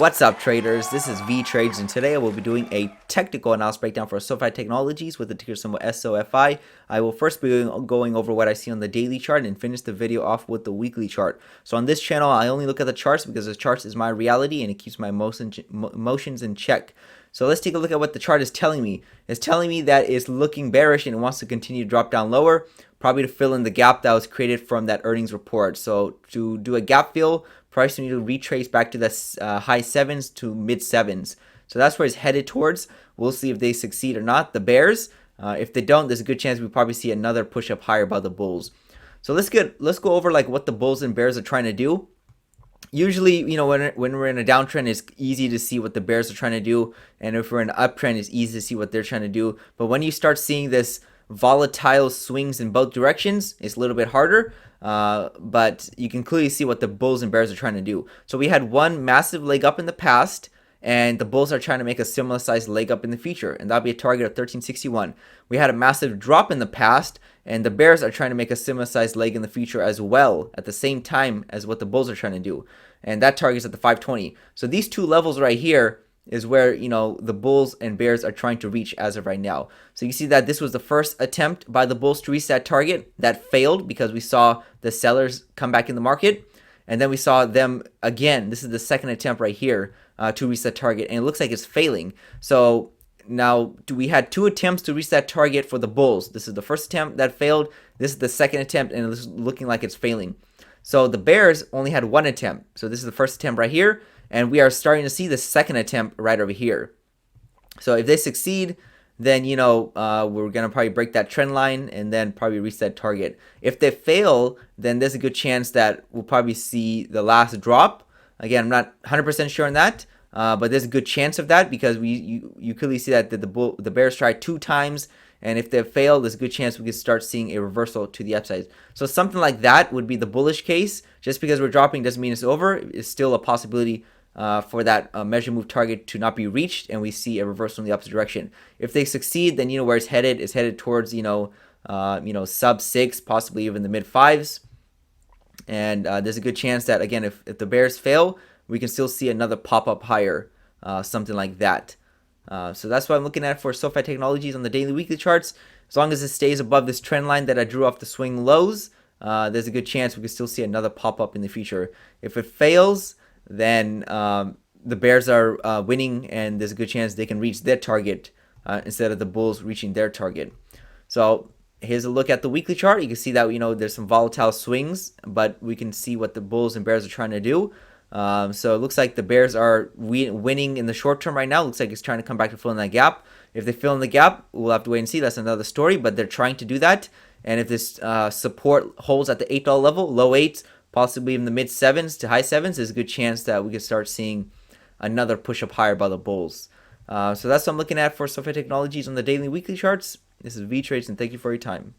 What's up, traders? This is Vee Trades, and today I will be doing a technical analysis breakdown for SoFi Technologies with the ticker symbol SOFI. I will first be going over what I see on the daily chart and finish the video off with the weekly chart. So on this channel, I only look at the charts because the charts is my reality and it keeps my emotions in check. So let's take a look at what the chart is telling me. It's telling me that it's looking bearish and it wants to continue to drop down lower, probably to fill in the gap that was created from that earnings report. So to do a gap fill, price need to retrace back to the high 7s to mid 7s. So that's where it's headed towards. We'll see if they succeed or not. The bears, if they don't, there's a good chance we probably see another push up higher by the bulls. So let's go over like what the bulls and bears are trying to do. Usually, when we're in a downtrend, it's easy to see what the bears are trying to do, and if we're in an uptrend, it's easy to see what they're trying to do. But when you start seeing this volatile swings in both directions, it's a little bit harder. But you can clearly see what the bulls and bears are trying to do. So we had one massive leg up in the past, and the bulls are trying to make a similar sized leg up in the future, and that'll be a target of 1361. We had a massive drop in the past, and the bears are trying to make a similar sized leg in the future as well at the same time as what the bulls are trying to do, and that target's at the 520. So these two levels right here is where the bulls and bears are trying to reach as of right now. So you see that this was the first attempt by the bulls to reach that target that failed because we saw the sellers come back in the market, and then we saw them again. This is the second attempt right here to reach that target, and it looks like it's failing. So now we had two attempts to reach that target for the bulls. This is the first attempt that failed. This is the second attempt, and it's looking like it's failing. So the bears only had one attempt. So this is the first attempt right here, and we are starting to see the second attempt right over here. So if they succeed, then we're gonna probably break that trend line and then probably reach that target. If they fail, then there's a good chance that we'll probably see the last drop. Again, I'm not 100% sure on that, but there's a good chance of that because you clearly see that the bears tried 2 times, and if they fail, there's a good chance we could start seeing a reversal to the upside. So something like that would be the bullish case. Just because we're dropping doesn't mean it's over. It's still a possibility for that measure move target to not be reached, and we see a reversal in the opposite direction. If they succeed, then where it's headed towards sub 6, possibly even the mid 5s. And there's a good chance that again, if the bears fail, we can still see another pop up higher, something like that. So that's what I'm looking at for SoFi Technologies on the daily, weekly charts. As long as it stays above this trend line that I drew off the swing lows, there's a good chance we can still see another pop up in the future. If it fails, then the bears are winning, and there's a good chance they can reach their target instead of the bulls reaching their target. So here's a look at the weekly chart. You can see that there's some volatile swings, but we can see what the bulls and bears are trying to do. So it looks like the bears are winning in the short term right now. It looks like it's trying to come back to fill in that gap. If they fill in the gap, we'll have to wait and see. That's another story, but they're trying to do that. And if this support holds at the $8 level, low 8s, possibly in the mid 7s to high 7s, there's a good chance that we could start seeing another push up higher by the bulls. So that's what I'm looking at for SoFi Technologies on the daily, weekly charts. This is Vee Trades, and thank you for your time.